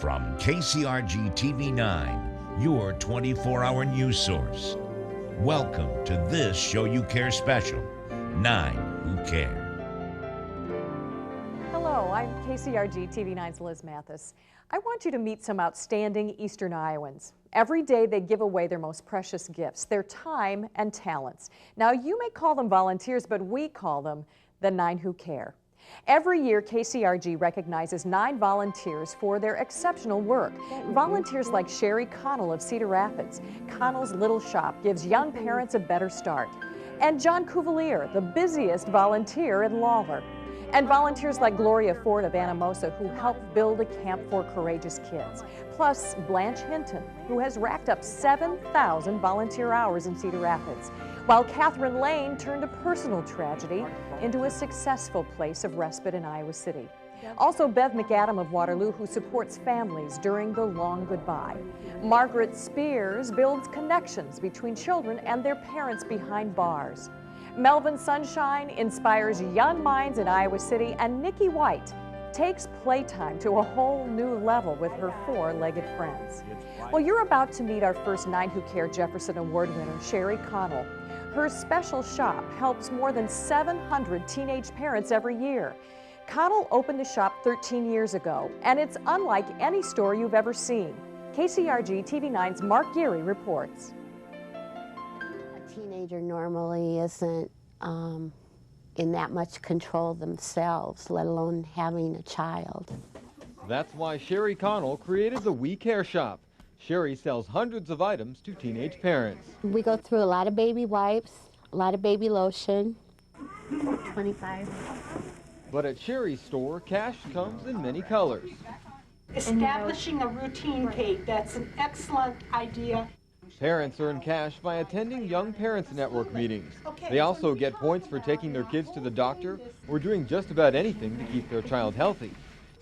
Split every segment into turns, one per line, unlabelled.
From KCRG TV 9, your 24-hour news source. Welcome to this Show You Care special, 9 Who Care.
Hello, I'm KCRG TV 9's Liz Mathis. I want you to meet some outstanding Eastern Iowans. Every day they give away their most precious gifts, their time and talents. Now you may call them volunteers, but we call them the 9 Who Care. Every year, KCRG recognizes 9 volunteers for their exceptional work. Volunteers like Sherry Connell of Cedar Rapids. Connell's Little Shop gives young parents a better start. And John Cuvalier, the busiest volunteer in Lawler. And volunteers like Gloria Ford of Anamosa, who helped build a camp for courageous kids. Plus Blanche Hinton, who has racked up 7,000 volunteer hours in Cedar Rapids. While Catherine Lane turned a personal tragedy into a successful place of respite in Iowa City. Also Bev McAdam of Waterloo, who supports families during the long goodbye. Margaret Spears builds connections between children and their parents behind bars. Melvin Sunshine inspires young minds in Iowa City, and Nikki White takes playtime to a whole new level with her 4-legged friends. Well, you're about to meet our first 9 Who Care Jefferson Award winner, Sherry Connell. Her special shop helps more than 700 teenage parents every year. Connell opened the shop 13 years ago, and it's unlike any store you've ever seen. KCRG TV 9's Mark Geary reports.
A teenager normally isn't in that much control themselves, let alone having a child.
That's why Sherry Connell created the We Care Shop. Sherry sells hundreds of items to teenage parents.
We go through a lot of baby wipes, a lot of baby lotion. 25.
But at Sherry's store, cash comes in many colors.
Establishing a routine, Kate, that's an excellent idea.
Parents earn cash by attending Young Parents Network meetings. They also get points for taking their kids to the doctor or doing just about anything to keep their child healthy.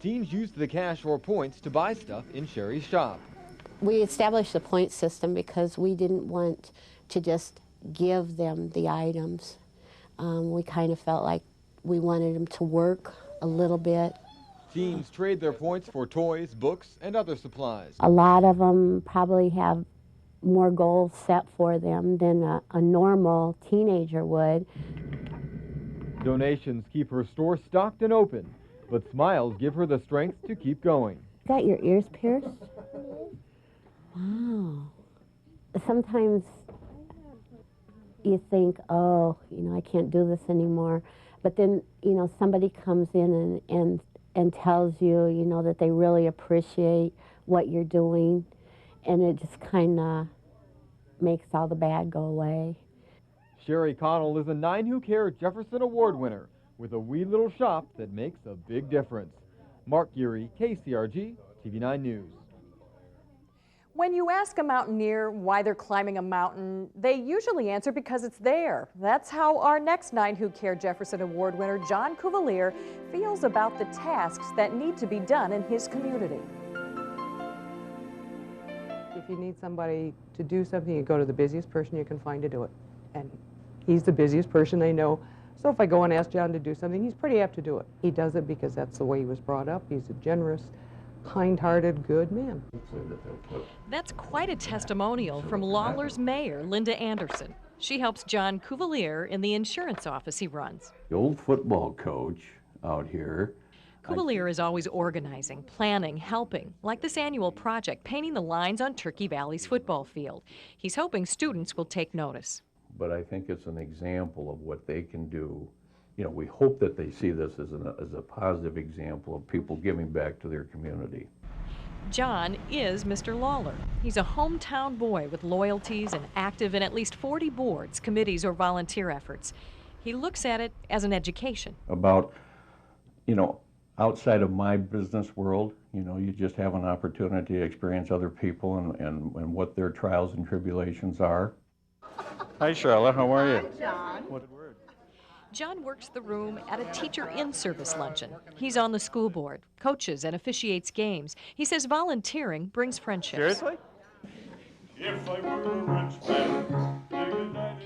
Teens use the cash or points to buy stuff in Sherry's shop.
We established a point system because we didn't want to just give them the items. We kind of felt like we wanted them to work a little bit.
Teens trade their points for toys, books, and other supplies.
A lot of them probably have more goals set for them than a normal teenager would.
Donations keep her store stocked and open, but smiles give her the strength to keep going.
Got your ears pierced? Wow. Sometimes you think, oh, I can't do this anymore. But then, somebody comes in and tells you, that they really appreciate what you're doing. And it just kind of makes all the bad go away.
Sherry Connell is a 9 Who Care Jefferson Award winner with a wee little shop that makes a big difference. Mark Geary, KCRG, TV 9 News.
When you ask a mountaineer why they're climbing a mountain, they usually answer because it's there. That's how our next 9 Who Care Jefferson Award winner, John Cuvalier, feels about the tasks that need to be done in his community.
If you need somebody to do something, you go to the busiest person you can find to do it. And he's the busiest person they know. So if I go and ask John to do something, he's pretty apt to do it. He does it because that's the way he was brought up. He's a generous, kind-hearted, good man.
That's quite a testimonial from Lawler's mayor, Linda Anderson. She helps John Cuvalier in the insurance office he runs.
The old football coach out here.
Cuvalier is always organizing, planning, helping, like this annual project, painting the lines on Turkey Valley's football field. He's hoping students will take notice.
But I think it's an example of what they can do. We hope that they see this as a positive example of people giving back to their community.
John is Mr. Lawler. He's a hometown boy with loyalties and active in at least 40 boards, committees, or volunteer efforts. He looks at it as an education.
About, outside of my business world, you just have an opportunity to experience other people and what their trials and tribulations are.
Hi, Charlotte. How are you?
Hi, John.
John works the room at a teacher in-service luncheon. He's on the school board, coaches and officiates games. He says volunteering brings friendships.
Seriously? If I were a rich man.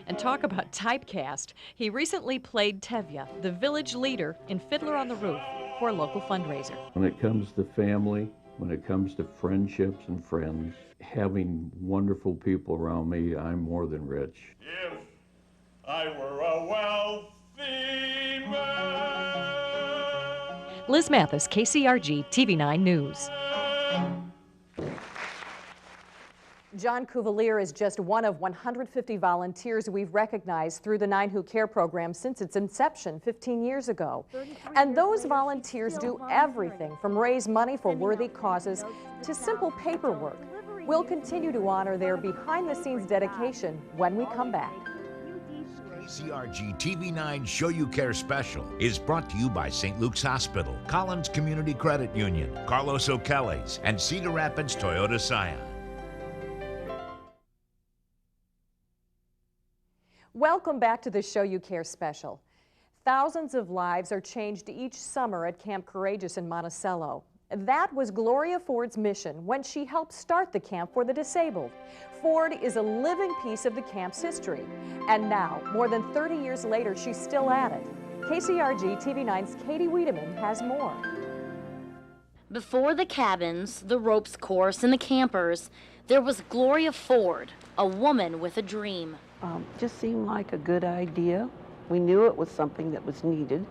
And talk about typecast. He recently played Tevye, the village leader in Fiddler on the Roof, for a local fundraiser.
When it comes to family, When it comes to friendships and friends, having wonderful people around me, I'm more than rich.
If I were a wealthy man.
Liz Mathis, KCRG TV9 News. John Cuvalier is just one of 150 volunteers we've recognized through the Nine Who Care program since its inception 15 years ago. And those volunteers do everything from raise money for worthy causes to simple paperwork. We'll continue to honor their behind-the-scenes dedication when we come back.
KCRG TV9 Show You Care Special is brought to you by St. Luke's Hospital, Collins Community Credit Union, Carlos O'Kelly's, and Cedar Rapids Toyota Scion.
Welcome back to the Show You Care Special. Thousands of lives are changed each summer at Camp Courageous in Monticello. That was Gloria Ford's mission when she helped start the camp for the disabled. Ford is a living piece of the camp's history. And now, more than 30 years later, she's still at it. KCRG TV9's Katie Wiedemann has more.
Before the cabins, the ropes course, and the campers, there was Gloria Ford, a woman with a dream.
Just seemed like a good idea. We knew it was something that was needed.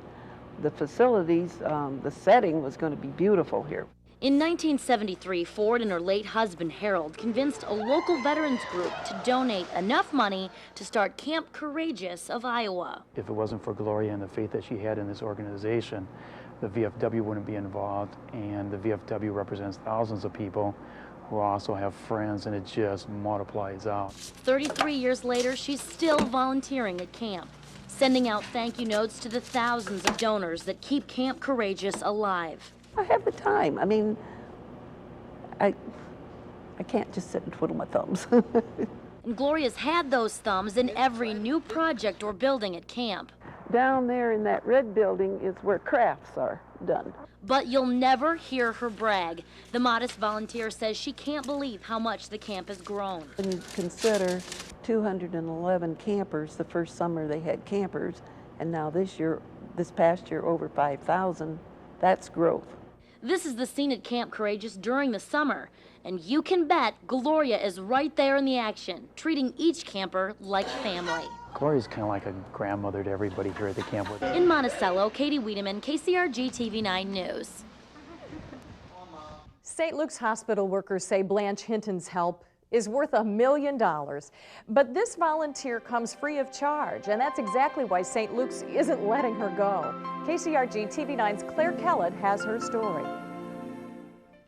The facilities, the setting was going to be beautiful here.
In 1973, Ford and her late husband Harold convinced a local veterans group to donate enough money to start Camp Courageous of Iowa.
If it wasn't for Gloria and the faith that she had in this organization, the VFW wouldn't be involved, and the VFW represents thousands of people who also have friends, and it just multiplies out.
33 years later, she's still volunteering at camp, sending out thank you notes to the thousands of donors that keep Camp Courageous alive.
I have the time. I mean, I can't just sit and twiddle my thumbs.
And Gloria's had those thumbs in every new project or building at camp.
Down there in that red building is where crafts are done.
But you'll never hear her brag. The modest volunteer says she can't believe how much the camp has grown.
And consider 211 campers. The first summer they had campers, and now this past year, over 5,000. That's growth.
This is the scene at Camp Courageous during the summer, and you can bet Gloria is right there in the action, treating each camper like family.
Gloria's kind of like a grandmother to everybody here at the camp.
In Monticello, Katie Wiedemann, KCRG TV9 News.
St. Luke's hospital workers say Blanche Hinton's help is worth $1 million. But this volunteer comes free of charge, and that's exactly why St. Luke's isn't letting her go. KCRG TV9's Claire Kellett has her story.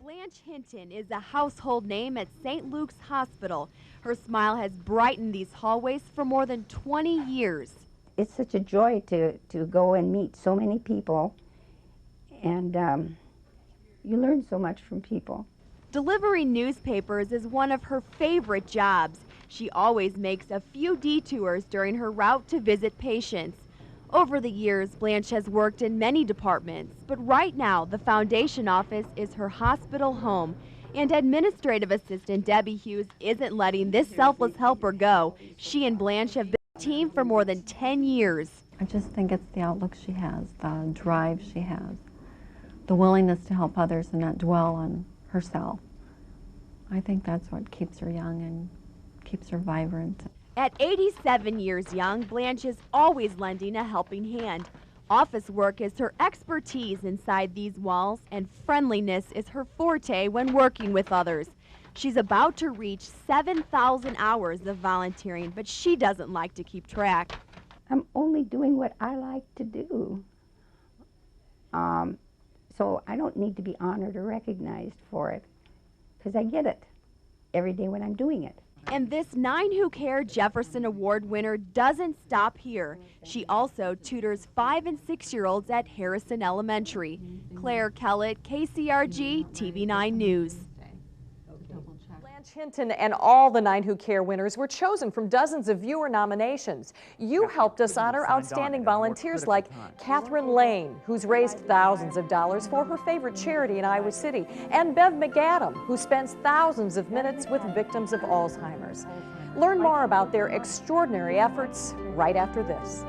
Blanche Hinton is a household name at St. Luke's Hospital. Her smile has brightened these hallways for more than 20 years.
It's such a joy to go and meet so many people, and you learn so much from people.
Delivering newspapers is one of her favorite jobs. She always makes a few detours during her route to visit patients. Over the years, Blanche has worked in many departments, but right now the foundation office is her hospital home. And administrative assistant Debbie Hughes isn't letting this selfless helper go. She and Blanche have been a team for more than 10 years.
I just think it's the outlook she has, the drive she has, the willingness to help others and not dwell on herself. I think that's what keeps her young and keeps her vibrant.
At 87 years young, Blanche is always lending a helping hand. Office work is her expertise inside these walls, and friendliness is her forte when working with others. She's about to reach 7,000 hours of volunteering, but she doesn't like to keep track.
I'm only doing what I like to do. So I don't need to be honored or recognized for it, because I get it every day when I'm doing it.
And this Nine Who Care Jefferson Award winner doesn't stop here. She also tutors 5- and 6-year-olds at Harrison Elementary. Claire Kellett, KCRG TV9 News.
Blanche Hinton and all the Nine Who Care winners were chosen from dozens of viewer nominations. You helped us honor outstanding volunteers like Catherine Lane, who's raised thousands of dollars for her favorite charity in Iowa City, and Bev McAdam, who spends thousands of minutes with victims of Alzheimer's. Learn more about their extraordinary efforts right after this.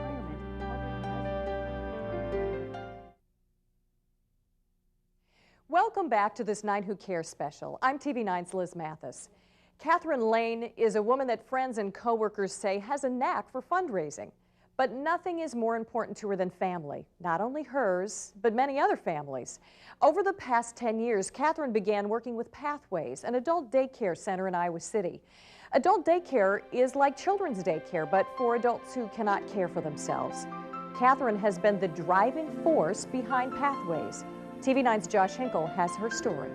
Welcome Welcome back to this 9 Who Care special. I'm TV9's Liz Mathis. Catherine Lane is a woman that friends and coworkers say has a knack for fundraising. But nothing is more important to her than family, not only hers, but many other families. Over the past 10 years, Catherine began working with Pathways, an adult daycare center in Iowa City. Adult daycare is like children's daycare, but for adults who cannot care for themselves. Catherine has been the driving force behind Pathways. TV9's Josh Hinkle has her story.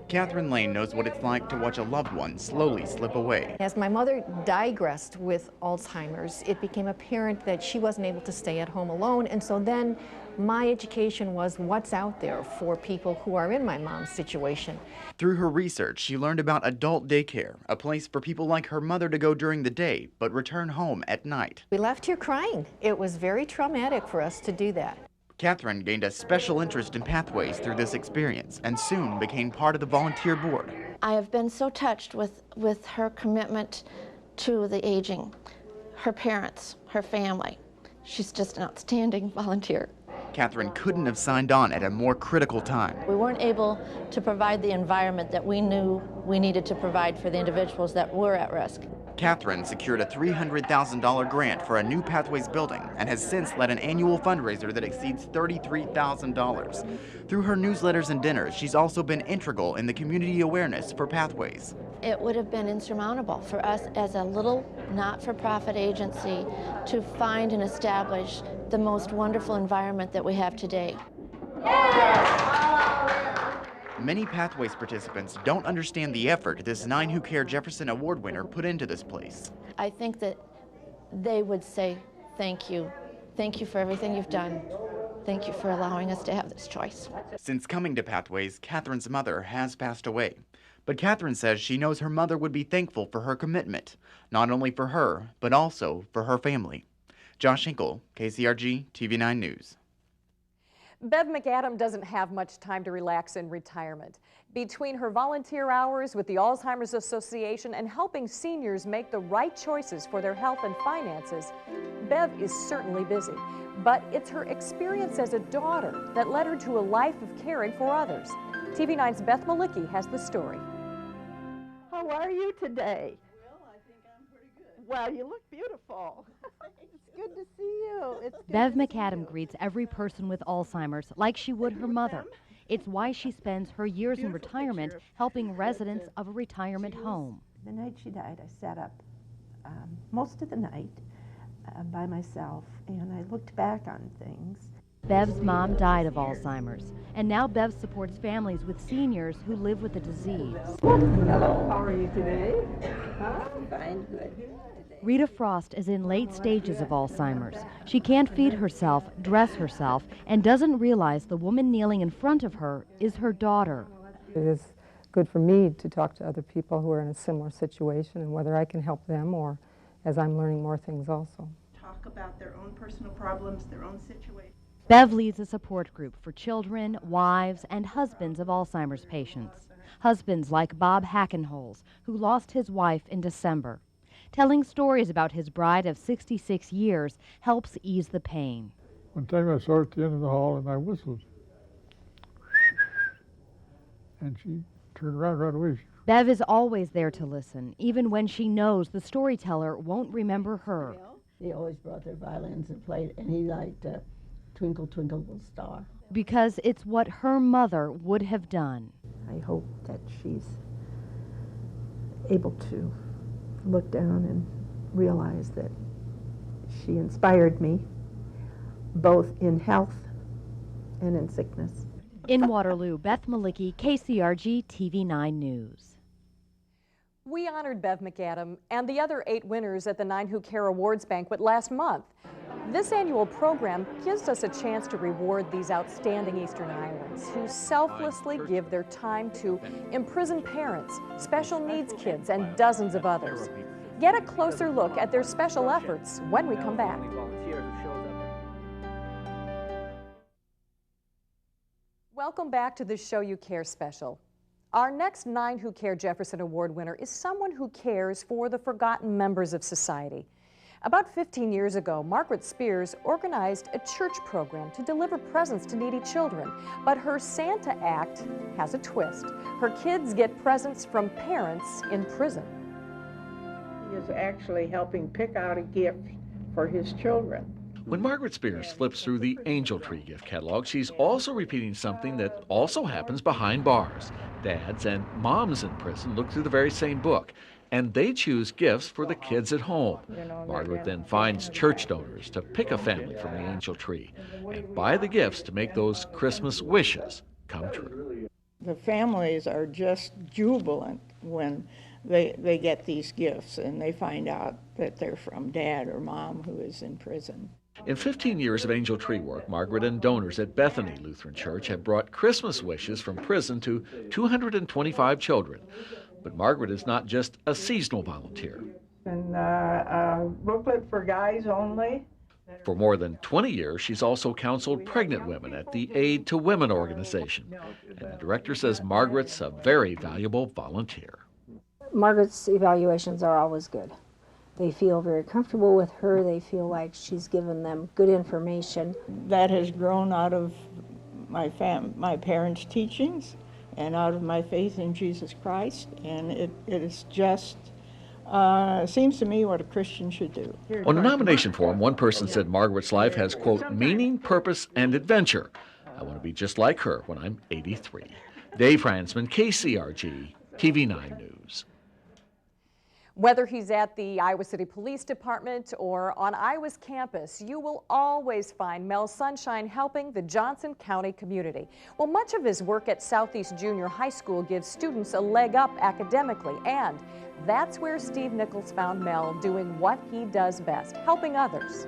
Catherine Lane knows what it's like to watch a loved one slowly slip away.
As my mother digressed with Alzheimer's, it became apparent that she wasn't able to stay at home alone, and so then my education was what's out there for people who are in my mom's situation.
Through her research, she learned about adult daycare, a place for people like her mother to go during the day, but return home at night.
We left here crying. It was very traumatic for us to do that.
Catherine gained a special interest in Pathways through this experience and soon became part of the volunteer board.
I have been so touched with her commitment to the aging, her parents, her family. She's just an outstanding volunteer.
Catherine couldn't have signed on at a more critical time.
We weren't able to provide the environment that we knew we needed to provide for the individuals that were at risk.
Catherine secured a $300,000 grant for a new Pathways building and has since led an annual fundraiser that exceeds $33,000. Through her newsletters and dinners, she's also been integral in the community awareness for Pathways.
It would have been insurmountable for us as a little not-for-profit agency to find and establish the most wonderful environment that we have today.
Many Pathways participants don't understand the effort this 9 Who Care Jefferson Award winner put into this place.
I think that they would say, thank you. Thank you for everything you've done. Thank you for allowing us to have this choice.
Since coming to Pathways, Catherine's mother has passed away. But Catherine says she knows her mother would be thankful for her commitment, not only for her, but also for her family. Josh Hinkle, KCRG, TV9 News.
Bev McAdam doesn't have much time to relax in retirement. Between her volunteer hours with the Alzheimer's Association and helping seniors make the right choices for their health and finances, Bev is certainly busy. But it's her experience as a daughter that led her to a life of caring for others. TV9's Beth Malicki has the story.
How are you today? Well, I think I'm pretty good. Well, you look beautiful. It's good to see you.
Bev McAdam greets every person with Alzheimer's like she would her mother. It's why she spends her years in retirement helping residents of a retirement home.
The night she died, I sat up most of the night by myself, and I looked back on things.
Bev's mom died of Alzheimer's, and now Bev supports families with seniors who live with the disease.
Hello, how are you today? Fine, good.
Rita Frost is in late stages of Alzheimer's. She can't feed herself, dress herself, and doesn't realize the woman kneeling in front of her is her daughter.
It is good for me to talk to other people who are in a similar situation and whether I can help them or as I'm learning more things also.
Talk about their own personal problems, their own situation.
Bev leads a support group for children, wives, and husbands of Alzheimer's patients. Husbands like Bob Hackenholz, who lost his wife in December. Telling stories about his bride of 66 years helps ease the pain.
One time I saw her at the end of the hall and I whistled. And she turned around right away.
Bev is always there to listen, even when she knows the storyteller won't remember her.
They always brought their violins and played, and he liked Twinkle, Twinkle, Little Star.
Because it's what her mother would have done.
I hope that she's able to look down and realize that she inspired me, both in health and in sickness.
In Waterloo, Beth Malicki, KCRG TV9 News.
We honored Bev McAdam and the other 8 winners at the 9 Who Care Awards banquet last month. This annual program gives us a chance to reward these outstanding Eastern Iowans who selflessly give their time to imprisoned parents, special needs kids, and dozens of others. Get a closer look at their special efforts when we come back. Welcome back to the Show You Care special. Our next 9 Who Care Jefferson Award winner is someone who cares for the forgotten members of society. About 15 years ago, Margaret Spears organized a church program to deliver presents to needy children. But her Santa act has a twist. Her kids get presents from parents in prison.
He is actually helping pick out a gift for his children.
When Margaret Spears flips through the Angel Tree gift catalog, she's also repeating something that also happens behind bars. Dads and moms in prison look through the very same book, and they choose gifts for the kids at home. Margaret then finds church donors to pick a family from the Angel Tree and buy the gifts to make those Christmas wishes come true.
The families are just jubilant when they get these gifts and they find out that they're from dad or mom who is in prison.
In 15 years of Angel Tree work, Margaret and donors at Bethany Lutheran Church have brought Christmas wishes from prison to 225 children. But Margaret is not just a seasonal volunteer.
And a booklet for guys only.
For more than 20 years, she's also counseled pregnant women at the Aid to Women organization. And the director says Margaret's a very valuable volunteer.
Margaret's evaluations are always good. They feel very comfortable with her. They feel like she's given them good information.
That has grown out of my parents' teachings and out of my faith in Jesus Christ. And it is just, seems to me what a Christian should do.
On a nomination form, one person said Margaret's life has, quote, meaning, purpose, and adventure. I want to be just like her when I'm 83. Dave Fransman, KCRG, TV9 News.
Whether he's at the Iowa City Police Department or on Iowa's campus, you will always find Mel Sunshine helping the Johnson County community. Well, much of his work at Southeast Junior High School gives students a leg up academically, and that's where Steve Nichols found Mel doing what he does best, helping others.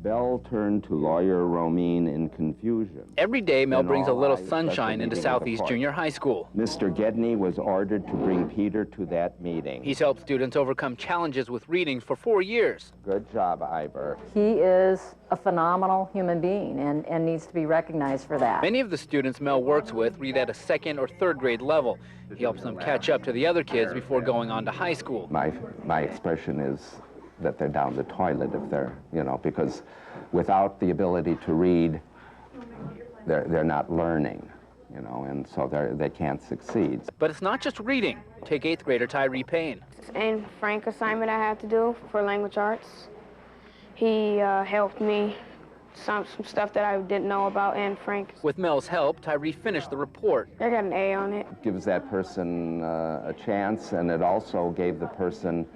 Bell turned to lawyer Romine in confusion.
Every day, Mel brings a little sunshine into Southeast Junior High School.
Mr. Gedney was ordered to bring Peter to that meeting.
He's helped students overcome challenges with reading for 4 years.
Good job, Ivor.
He is a phenomenal human being and needs to be recognized for that.
Many of the students Mel works with read at a 2nd or 3rd grade level. He helps them catch up to the other kids before going on to high school.
My expression is that they're down the toilet if they're, because without the ability to read, they're not learning, and so they can't succeed.
But it's not just reading. Take 8th grader Tyree Payne.
And Frank assignment I had to do for language arts. He helped me some stuff that I didn't know about, and Frank.
With Mel's help, Tyree finished the report.
I got an A on it.
It gives that person a chance, and it also gave the person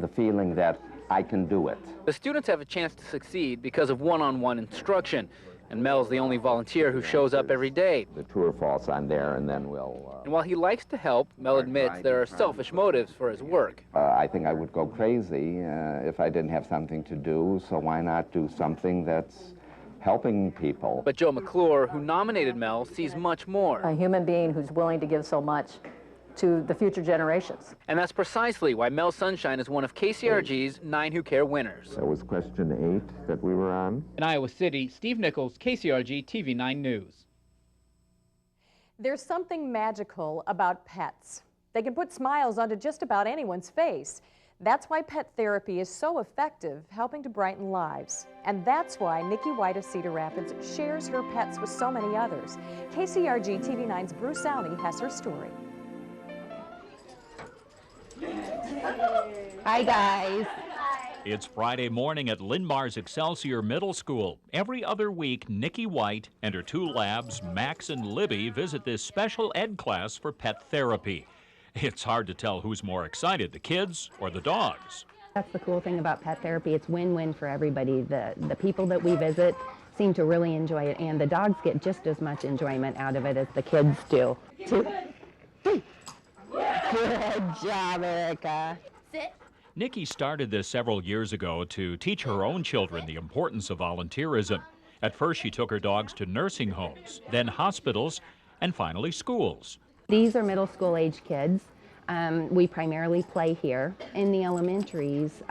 the feeling that I can do it.
The students have a chance to succeed because of one-on-one instruction, and Mel's the only volunteer who shows up every day.
The true or false, I'm there, and then we'll...
And while he likes to help, Mel admits there are selfish motives for his work.
I think I would go crazy if I didn't have something to do, so why not do something that's helping people?
But Joe McClure, who nominated Mel, sees much more.
A human being who's willing to give so much to the future generations.
And that's precisely why Mel Sunshine is one of KCRG's 9 Who Care winners.
That was question 8 that we were on.
In Iowa City, Steve Nichols, KCRG TV9 News.
There's something magical about pets. They can put smiles onto just about anyone's face. That's why pet therapy is so effective, helping to brighten lives. And that's why Nikki White of Cedar Rapids shares her pets with so many others. KCRG TV9's Bruce Downey has her story.
Hi, guys.
It's Friday morning at Linn-Mar's Excelsior Middle School. Every other week, Nikki White and her 2 labs, Max and Libby, visit this special ed class for pet therapy. It's hard to tell who's more excited, the kids or the dogs.
That's the cool thing about pet therapy. It's win-win for everybody. The people that we visit seem to really enjoy it, and the dogs get just as much enjoyment out of it as the kids do. 2, 3. Good job, Erica.
Sit.
Nikki started this several years ago to teach her own children the importance of volunteerism. At first, she took her dogs to nursing homes, then hospitals, and finally schools.
These are middle school age kids. We primarily play here. In the elementaries,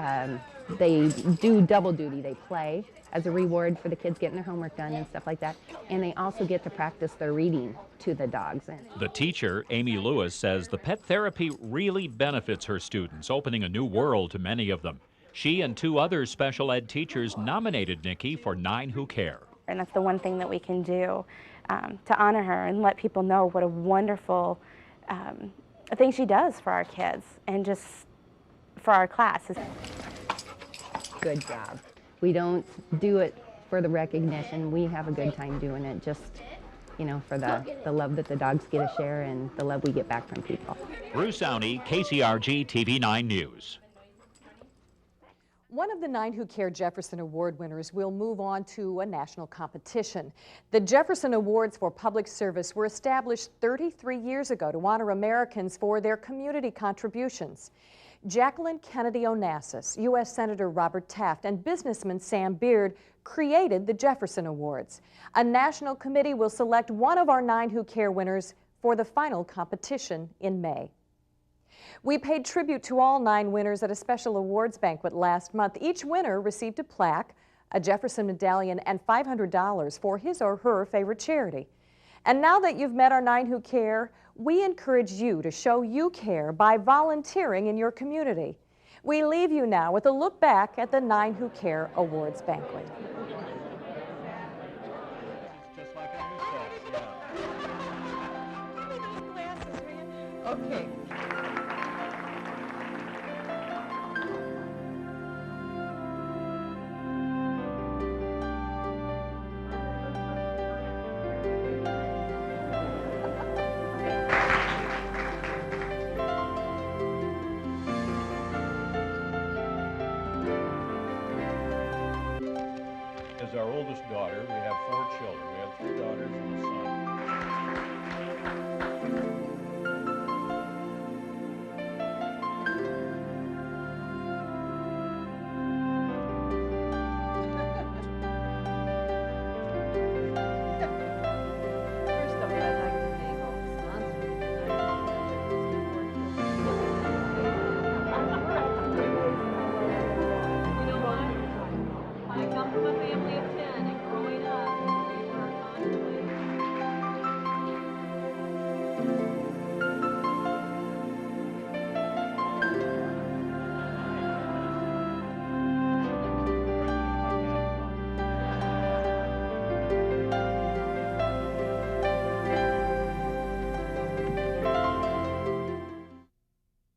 they do double duty. They play as a reward for the kids getting their homework done and stuff like that. And they also get to practice their reading to the dogs.
The teacher, Amy Lewis, says the pet therapy really benefits her students, opening a new world to many of them. She and 2 other special ed teachers nominated Nikki for 9 Who Care.
And that's the one thing that we can do to honor her and let people know what a wonderful thing she does for our kids and just for our class.
Good job. We don't do it for the recognition. We have a good time doing it just, you know, for the love that the dogs get to share and the love we get back from people.
Bruce Downey, KCRG TV 9 News.
One of the 9 Who Care Jefferson Award winners will move on to a national competition. The Jefferson Awards for Public Service were established 33 years ago to honor Americans for their community contributions. Jacqueline Kennedy Onassis, U.S. Senator Robert Taft, and businessman Sam Beard created the Jefferson Awards. A national committee will select one of our 9 Who Care winners for the final competition in May. We paid tribute to all 9 winners at a special awards banquet last month. Each winner received a plaque, a Jefferson medallion, and $500 for his or her favorite charity. And now that you've met our 9 Who Care, we encourage you to show you care by volunteering in your community. We leave you now with a look back at the 9 Who Care Awards banquet.
Okay.
As our oldest daughter, we have 4 children. We have 3 daughters.